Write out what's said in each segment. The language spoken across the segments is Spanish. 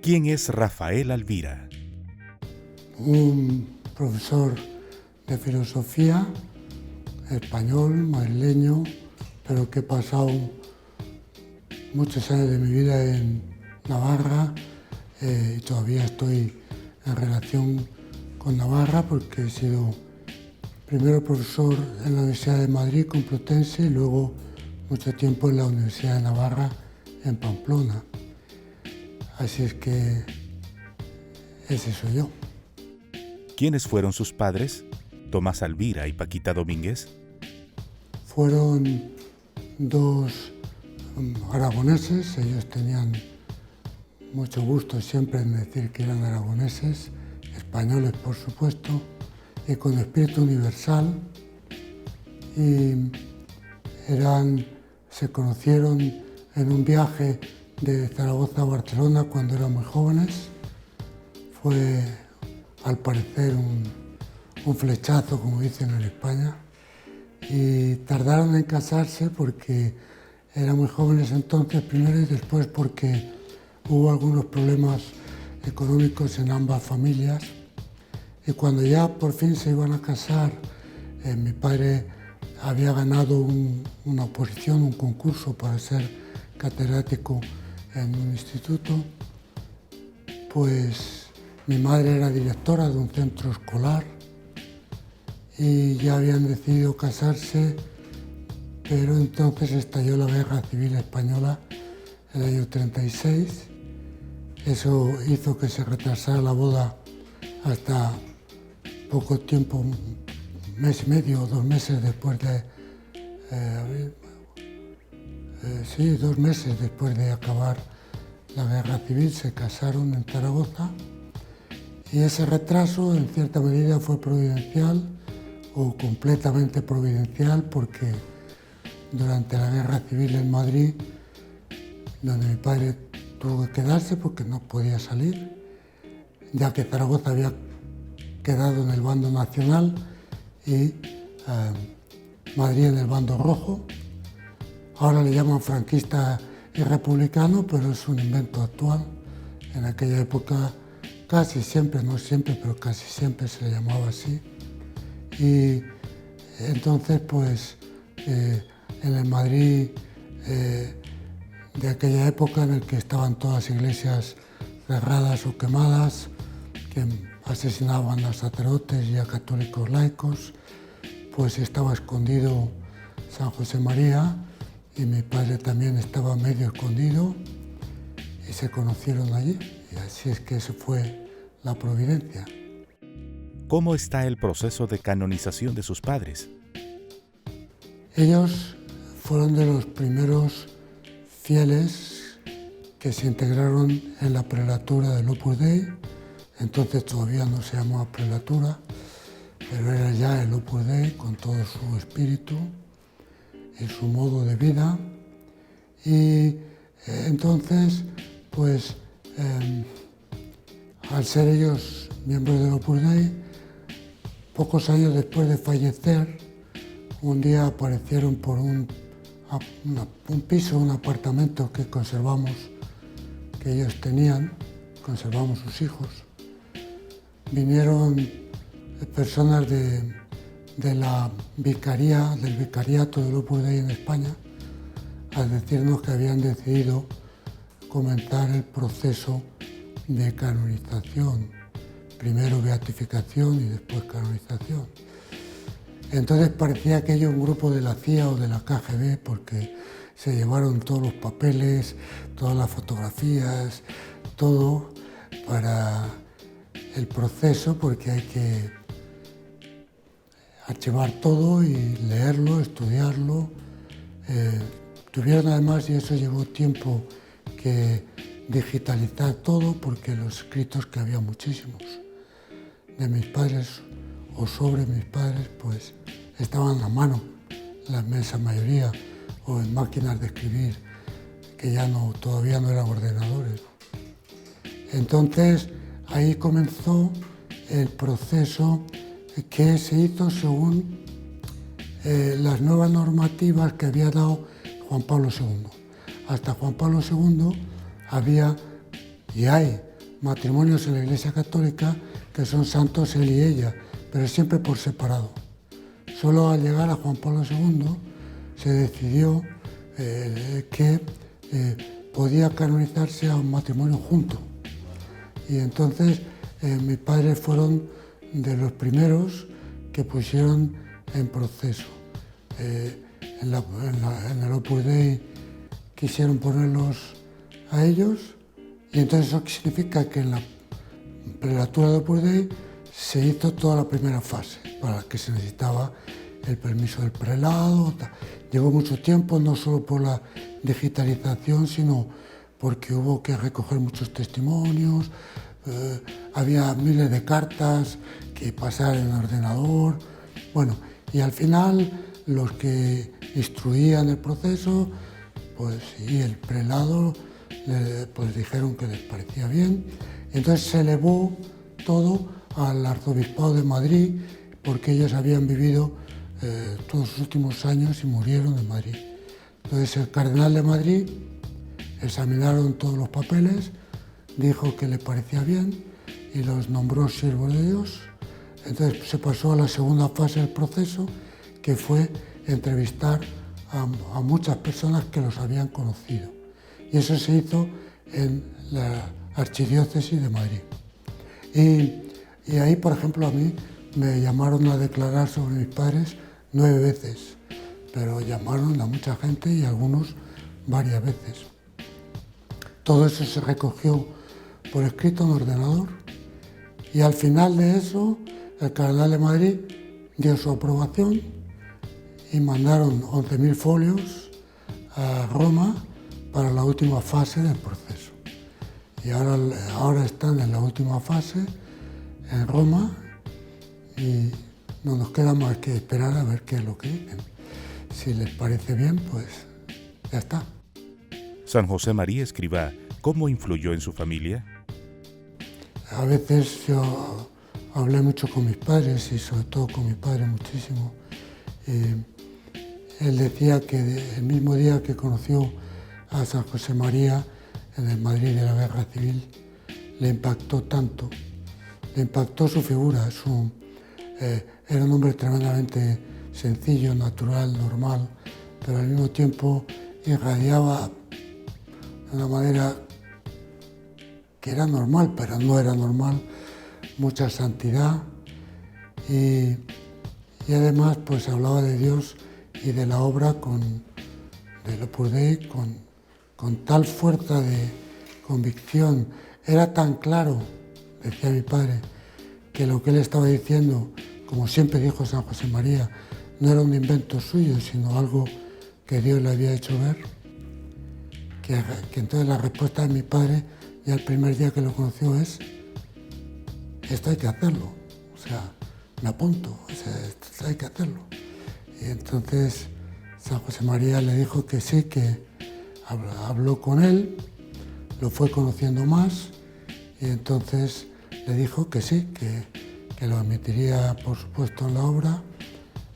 ¿Quién es Rafael Alvira? Un profesor de filosofía español, madrileño, pero que he pasado muchos años de mi vida en Navarra y todavía estoy en relación con Navarra porque he sido primero profesor en la Universidad de Madrid Complutense y luego mucho tiempo en la Universidad de Navarra en Pamplona. Así es que ese soy yo. ¿Quiénes fueron sus padres? Tomás Alvira y Paquita Domínguez. Fueron dos aragoneses, ellos tenían mucho gusto siempre en decir que eran aragoneses, españoles por supuesto, y con espíritu universal, y se conocieron en un viaje de Zaragoza a Barcelona cuando eran muy jóvenes. Fue al parecer un flechazo, como dicen en España, y tardaron en casarse porque eran muy jóvenes entonces, primero, y después porque hubo algunos problemas económicos en ambas familias. Y cuando ya por fin se iban a casar, mi padre había ganado una oposición, un concurso para ser catedrático en un instituto, pues mi madre era directora de un centro escolar y ya habían decidido casarse, pero entonces estalló la Guerra Civil Española en el año 36. Eso hizo que se retrasara la boda hasta poco tiempo, un mes y medio o 2 meses después de... 2 meses después de acabar la Guerra Civil se casaron en Zaragoza. Y ese retraso, en cierta medida, fue providencial o completamente providencial porque durante la Guerra Civil en Madrid, donde mi padre tuvo que quedarse porque no podía salir, ya que Zaragoza había quedado en el bando nacional y Madrid en el bando rojo. Ahora le llaman franquista y republicano, pero es un invento actual. En aquella época casi siempre, no siempre, pero casi siempre se le llamaba así. Y entonces, pues, en el Madrid de aquella época en el que estaban todas las iglesias cerradas o quemadas, que asesinaban a sacerdotes y a católicos laicos, pues estaba escondido San José María y mi padre también estaba medio escondido y se conocieron allí. Y así es que eso fue la providencia. ¿Cómo está el proceso de canonización de sus padres? Ellos fueron de los primeros fieles que se integraron en la prelatura del Opus Dei. Entonces todavía no se llamaba prelatura, pero era ya el Opus Dei con todo su espíritu y su modo de vida. Y entonces, pues, al ser ellos miembros del Opus Dei, pocos años después de fallecer, un día aparecieron por un piso, un apartamento que conservamos, que ellos tenían, conservamos sus hijos. Vinieron personas de la vicaría, del vicariato del Opus Dei en España, a decirnos que habían decidido comenzar el proceso de canonización, primero beatificación y después canonización. Entonces parecía aquello un grupo de la CIA o de la KGB porque se llevaron todos los papeles, todas las fotografías, todo para el proceso, porque hay que archivar todo y leerlo, estudiarlo. Tuvieron además, y eso llevó tiempo, que digitalizar todo porque los escritos, que había muchísimos, de mis padres o sobre mis padres, pues estaban a mano, la inmensa mayoría, o en máquinas de escribir, que ya todavía no eran ordenadores. Entonces, ahí comenzó el proceso que se hizo según las nuevas normativas que había dado Juan Pablo II. Hasta Juan Pablo II había y hay matrimonios en la Iglesia Católica que son santos él y ella, pero siempre por separado. Solo al llegar a Juan Pablo II se decidió que podía canonizarse a un matrimonio junto. Y entonces mis padres fueron de los primeros que pusieron en proceso. En el Opus Dei quisieron ponerlos a ellos, y entonces eso significa que en la prelatura del Opus Dei se hizo toda la primera fase, para la que se necesitaba el permiso del prelado. Llevó mucho tiempo, no solo por la digitalización, sino porque hubo que recoger muchos testimonios, había miles de cartas que pasar en el ordenador. Bueno, y al final los que instruían el proceso, pues y el prelado, pues dijeron que les parecía bien. Entonces se elevó todo al arzobispado de Madrid, porque ellos habían vivido todos sus últimos años y murieron en Madrid. Entonces el cardenal de Madrid examinaron todos los papeles, dijo que le parecía bien y los nombró siervos de Dios. Entonces se pasó a la segunda fase del proceso, que fue entrevistar a muchas personas que los habían conocido. Y eso se hizo en la Archidiócesis de Madrid. Y ahí, por ejemplo, a mí me llamaron a declarar sobre mis padres 9 veces, pero llamaron a mucha gente y algunos varias veces. Todo eso se recogió por escrito en ordenador, y al final de eso el cardenal de Madrid dio su aprobación y mandaron 11.000 folios a Roma para la última fase del proceso. Y ahora están en la última fase en Roma y no nos queda más que esperar a ver qué es lo que dicen. Si les parece bien, pues ya está. San José María Escrivá, ¿cómo influyó en su familia? A veces yo hablé mucho con mis padres y sobre todo con mi padre muchísimo. Él decía que el mismo día que conoció a San José María en el Madrid de la Guerra Civil, le impactó tanto, le impactó su figura. Era un hombre tremendamente sencillo, natural, normal, pero al mismo tiempo irradiaba de una manera que era normal, pero no era normal, mucha santidad, y además pues hablaba de Dios y de la obra del Opus Dei con tal fuerza de convicción. Era tan claro, decía mi padre, que lo que él estaba diciendo, como siempre dijo San José María, no era un invento suyo, sino algo que Dios le había hecho ver, que entonces la respuesta de mi padre, ya el primer día que lo conoció, es: esto hay que hacerlo, o sea, me apunto, o sea, esto hay que hacerlo. Y entonces San José María le dijo que sí, que habló con él, lo fue conociendo más, y entonces le dijo que sí, que lo admitiría, por supuesto, en la obra,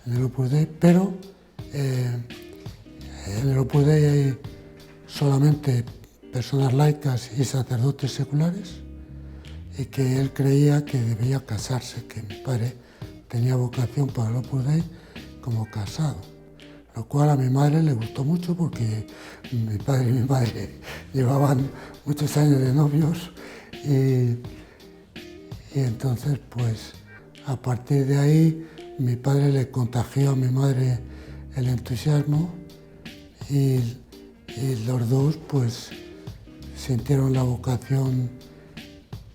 en el Opus Dei, pero en el Opus Dei hay solamente personas laicas y sacerdotes seculares, y que él creía que debía casarse, que mi padre tenía vocación para el Opus Dei como casado, lo cual a mi madre le gustó mucho porque mi padre y mi madre llevaban muchos años de novios, y entonces pues a partir de ahí mi padre le contagió a mi madre el entusiasmo, y los dos pues sintieron la vocación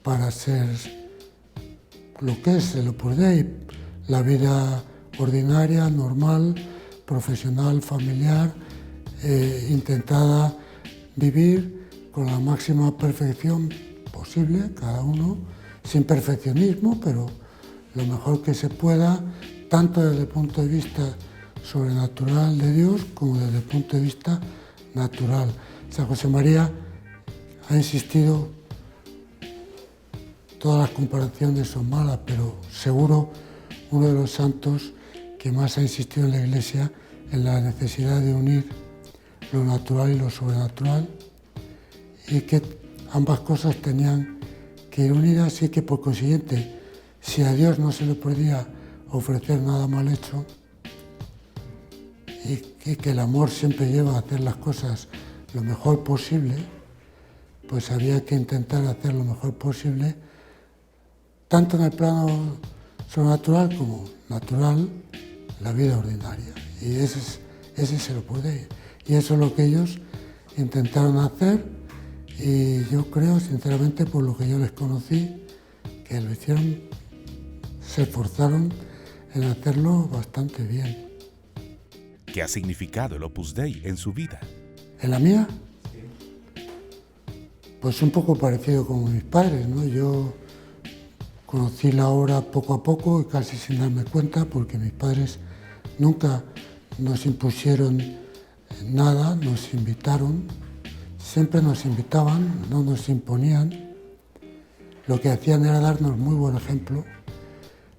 para ser lo que es el Opus Dei, la vida ordinaria, normal, profesional, familiar, intentada vivir con la máxima perfección posible, cada uno, sin perfeccionismo, pero lo mejor que se pueda, tanto desde el punto de vista sobrenatural de Dios como desde el punto de vista natural. San José María ha insistido, todas las comparaciones son malas, pero seguro uno de los santos que más ha insistido en la Iglesia en la necesidad de unir lo natural y lo sobrenatural, y que ambas cosas tenían que ir unida, así que por consiguiente, si a Dios no se le podía ofrecer nada mal hecho, y que el amor siempre lleva a hacer las cosas lo mejor posible, pues había que intentar hacer lo mejor posible, tanto en el plano sobrenatural como natural, la vida ordinaria. Y ese se lo puede. Y eso es lo que ellos intentaron hacer, y yo creo, sinceramente, por lo que yo les conocí, que lo hicieron, se esforzaron en hacerlo bastante bien. ¿Qué ha significado el Opus Dei en su vida? ¿En la mía? Pues un poco parecido como mis padres, ¿no? Yo conocí la obra poco a poco y casi sin darme cuenta, porque mis padres nunca nos impusieron nada, nos invitaron, siempre nos invitaban, no nos imponían. Lo que hacían era darnos muy buen ejemplo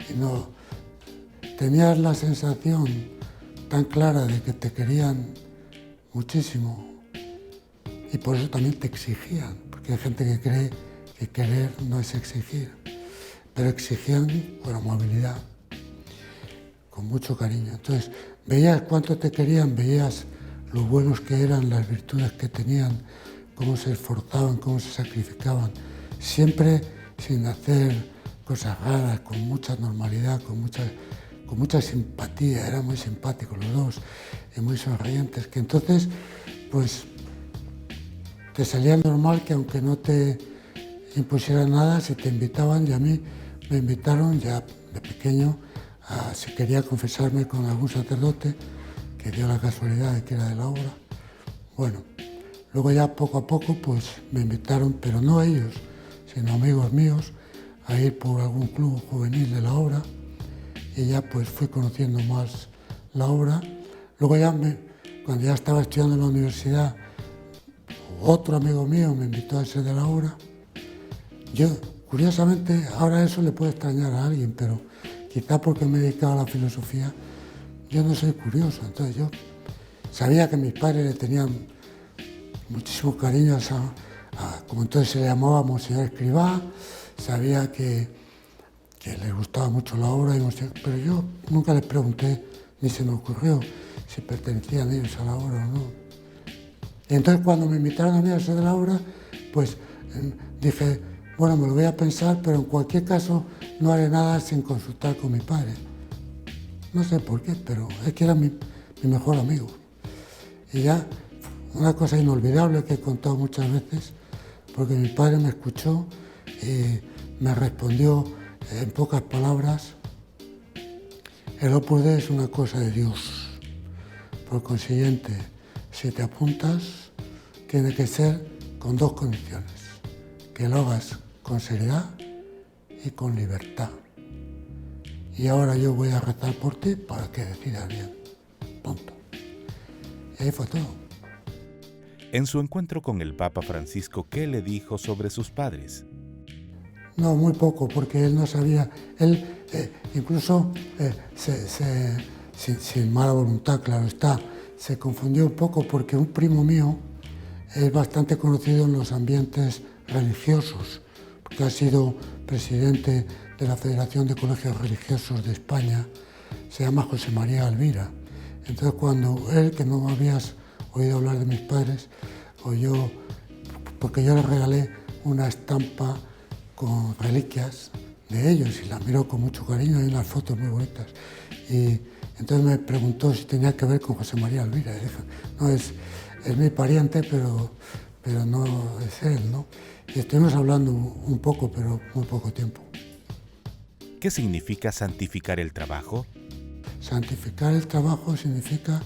y no tenías la sensación tan clara de que te querían muchísimo, y por eso también te exigían, porque hay gente que cree que querer no es exigir, pero exigían con amabilidad, con mucho cariño. Entonces veías cuánto te querían, veías lo buenos que eran, las virtudes que tenían, cómo se esforzaban, cómo se sacrificaban, siempre sin hacer cosas raras, con mucha normalidad, con mucha simpatía. Eran muy simpáticos los dos y muy sonrientes, que entonces pues te salía normal que aunque no te impusieran nada, si te invitaban, y a mí me invitaron ya de pequeño si quería confesarme con algún sacerdote, que dio la casualidad de que era de la obra. Bueno, luego ya poco a poco pues me invitaron, pero no ellos, sino amigos míos, a ir por algún club juvenil de la obra, y ya pues fui conociendo más la obra. Luego ya cuando ya estaba estudiando en la universidad, otro amigo mío me invitó a ser de la obra. Yo, curiosamente, ahora eso le puede extrañar a alguien, pero quizá porque me he dedicado a la filosofía, yo no soy curioso. Entonces yo sabía que mis padres le tenían muchísimo cariño como entonces se le llamaba Monseñor Escrivá, sabía que les gustaba mucho la obra, pero yo nunca les pregunté, ni se me ocurrió si pertenecían ellos a la obra o no. Y entonces cuando me invitaron a mí a ser de la obra, pues dije, bueno, me lo voy a pensar, pero en cualquier caso no haré nada sin consultar con mi padre. No sé por qué, pero es que era mi mejor amigo. Y ya, una cosa inolvidable que he contado muchas veces, porque mi padre me escuchó y me respondió en pocas palabras: el Opus Dei es una cosa de Dios. Por consiguiente, si te apuntas, tiene que ser con dos condiciones: que lo hagas con seriedad y con libertad. Y ahora yo voy a rezar por ti para que decidas bien. Punto. Y ahí fue todo. En su encuentro con el Papa Francisco, ¿qué le dijo sobre sus padres? No, muy poco, porque él no sabía. Él incluso, sin mala voluntad, claro está, se confundió un poco, porque un primo mío es bastante conocido en los ambientes religiosos, porque ha sido presidente de la Federación de Colegios Religiosos de España, se llama José María Alvira. Entonces cuando él, que no habías oído hablar de mis padres, oyó, porque yo le regalé una estampa con reliquias de ellos y la miró con mucho cariño, hay unas fotos muy bonitas. Y entonces me preguntó si tenía que ver con José María Alvira. Y dije, no, es mi pariente, pero no es él, ¿no? Y estuvimos hablando un poco, pero muy poco tiempo. ¿Qué significa santificar el trabajo? Santificar el trabajo significa,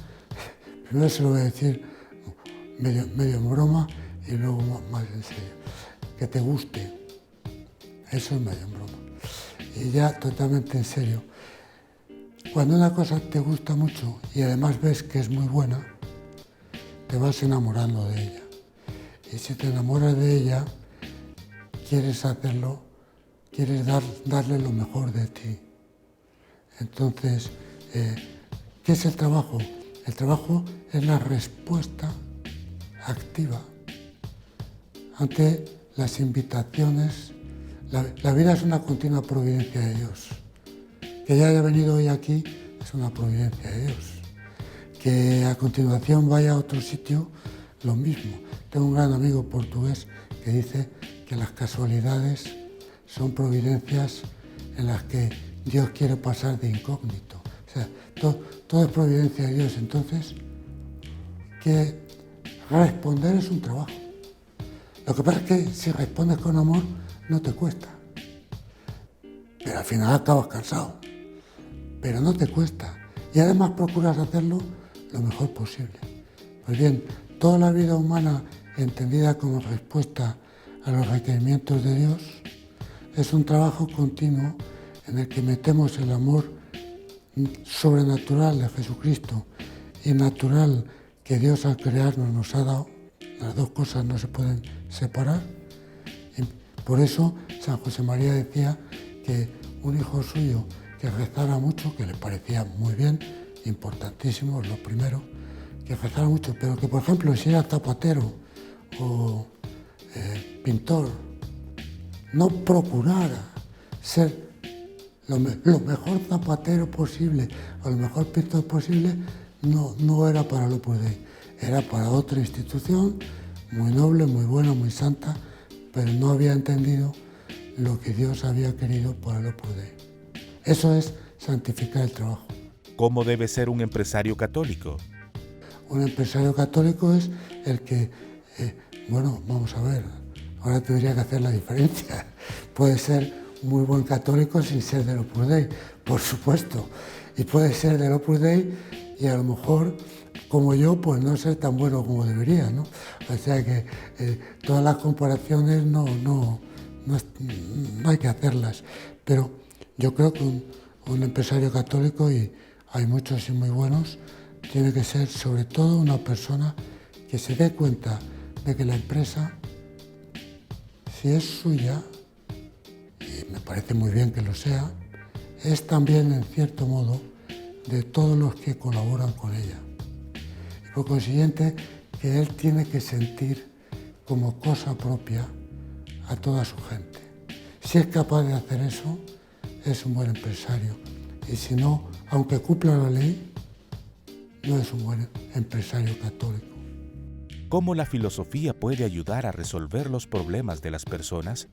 primero se lo voy a decir medio en broma y luego más en serio, que te guste. Eso es medio en broma. Y ya totalmente en serio. Cuando una cosa te gusta mucho y además ves que es muy buena, te vas enamorando de ella. Y si te enamoras de ella, quieres hacerlo, quieres darle lo mejor de ti. Entonces, ¿qué es el trabajo? El trabajo es la respuesta activa ante las invitaciones, La vida es una continua providencia de Dios. Que ya haya venido hoy aquí es una providencia de Dios. Que a continuación vaya a otro sitio, lo mismo. Tengo un gran amigo portugués que dice que las casualidades son providencias en las que Dios quiere pasar de incógnito. O sea, todo es providencia de Dios. Entonces, que responder es un trabajo. Lo que pasa es que si respondes con amor, no te cuesta. Pero al final acabas cansado. Pero no te cuesta. Y además procuras hacerlo lo mejor posible. Pues bien, toda la vida humana entendida como respuesta a los requerimientos de Dios es un trabajo continuo en el que metemos el amor sobrenatural de Jesucristo y natural que Dios al crearnos nos ha dado. Las dos cosas no se pueden separar. Y por eso San José María decía que un hijo suyo que rezara mucho, que le parecía muy bien, importantísimo, es lo primero, que rezara mucho, pero que, por ejemplo, si era zapatero o pintor, no procurara ser lo mejor zapatero posible o lo mejor pintor posible, no era para el Opus Dei, era para otra institución muy noble, muy buena, muy santa, pero no había entendido lo que Dios había querido para el Opus Dei. Eso es santificar el trabajo. ¿Cómo debe ser un empresario católico? Un empresario católico es el que, vamos a ver, ahora tendría que hacer la diferencia. Puede ser muy buen católico sin ser del Opus Dei, por supuesto. Y puede ser del Opus Dei y a lo mejor, como yo, pues no ser tan bueno como debería, ¿no? O sea que todas las comparaciones no hay que hacerlas. Pero yo creo que un empresario católico, y hay muchos y muy buenos, tiene que ser sobre todo una persona que se dé cuenta de que la empresa, si es suya, y me parece muy bien que lo sea, es también en cierto modo de todos los que colaboran con ella. Y por consiguiente que él tiene que sentir como cosa propia a toda su gente. Si es capaz de hacer eso, es un buen empresario. Y si no, aunque cumpla la ley, no es un buen empresario católico. ¿Cómo la filosofía puede ayudar a resolver los problemas de las personas?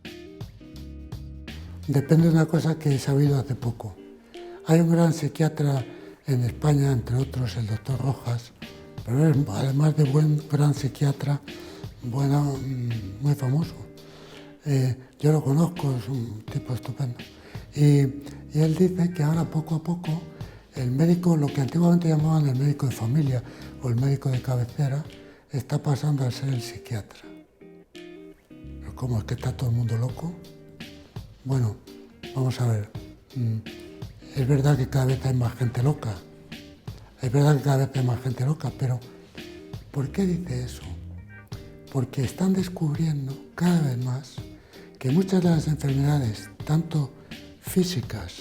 Depende de una cosa que he sabido hace poco. Hay un gran psiquiatra en España, entre otros el doctor Rojas, pero es, además de gran psiquiatra, muy famoso. Yo lo conozco, es un tipo estupendo. Y él dice que ahora poco a poco el médico, lo que antiguamente llamaban el médico de familia o el médico de cabecera, está pasando a ser el psiquiatra. ¿Pero cómo es que está todo el mundo loco? Bueno, vamos a ver. Es verdad que cada vez hay más gente loca. Es verdad que cada vez hay más gente loca, pero ¿por qué dice eso? Porque están descubriendo cada vez más que muchas de las enfermedades, tanto físicas,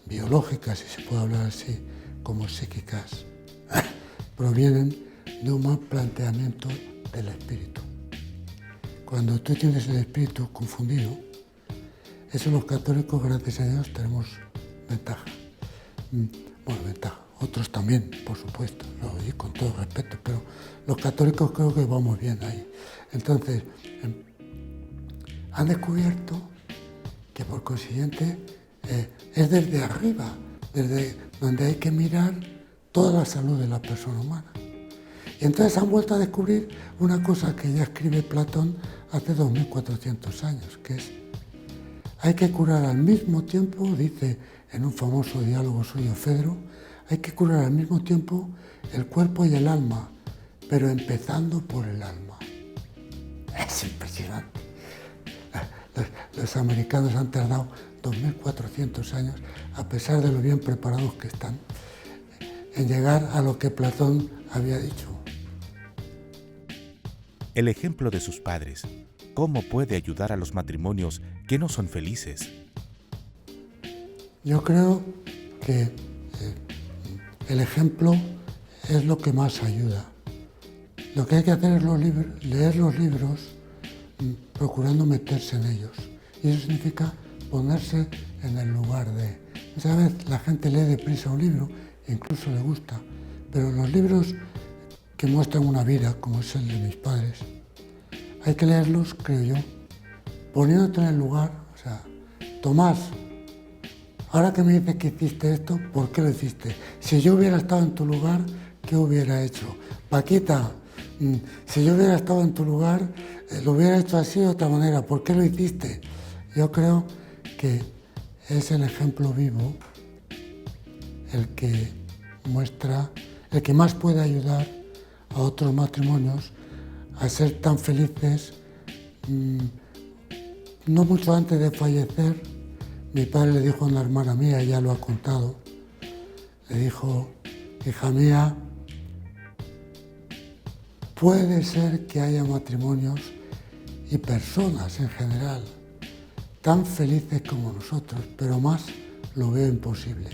biológicas, si se puede hablar así, como psíquicas, provienen de un mal planteamiento del espíritu. Cuando tú tienes el espíritu confundido, eso los católicos, gracias a Dios, tenemos ventaja. Bueno, ventaja. Otros también, por supuesto, y con todo respeto, pero los católicos creo que vamos bien ahí. Entonces, han descubierto que por consiguiente es desde arriba, desde donde hay que mirar toda la salud de la persona humana. Y entonces han vuelto a descubrir una cosa que ya escribe Platón hace 2400 años, que es: hay que curar al mismo tiempo, dice en un famoso diálogo suyo Fedro, hay que curar al mismo tiempo el cuerpo y el alma, pero empezando por el alma. Es impresionante. Los americanos han tardado 2400 años, a pesar de lo bien preparados que están, en llegar a lo que Platón había dicho. El ejemplo de sus padres, ¿cómo puede ayudar a los matrimonios que no son felices? Yo creo que el ejemplo es lo que más ayuda. Lo que hay que hacer es leer los libros procurando meterse en ellos Y eso significa ponerse en el lugar de... Muchas veces la gente lee deprisa un libro e incluso le gusta, pero los libros que muestran una vida, como es el de mis padres, hay que leerlos, creo yo, poniéndote en el lugar. O sea, Tomás, ahora que me dices que hiciste esto, ¿por qué lo hiciste? Si yo hubiera estado en tu lugar, ¿qué hubiera hecho? Paquita, si yo hubiera estado en tu lugar, lo hubiera hecho así de otra manera. ¿Por qué lo hiciste? Yo creo que es el ejemplo vivo el que muestra, el que más puede ayudar a otros matrimonios a ser tan felices. No mucho antes de fallecer, mi padre le dijo a una hermana mía, ella lo ha contado, le dijo: hija mía, puede ser que haya matrimonios y personas en general tan felices como nosotros, pero más lo veo imposible.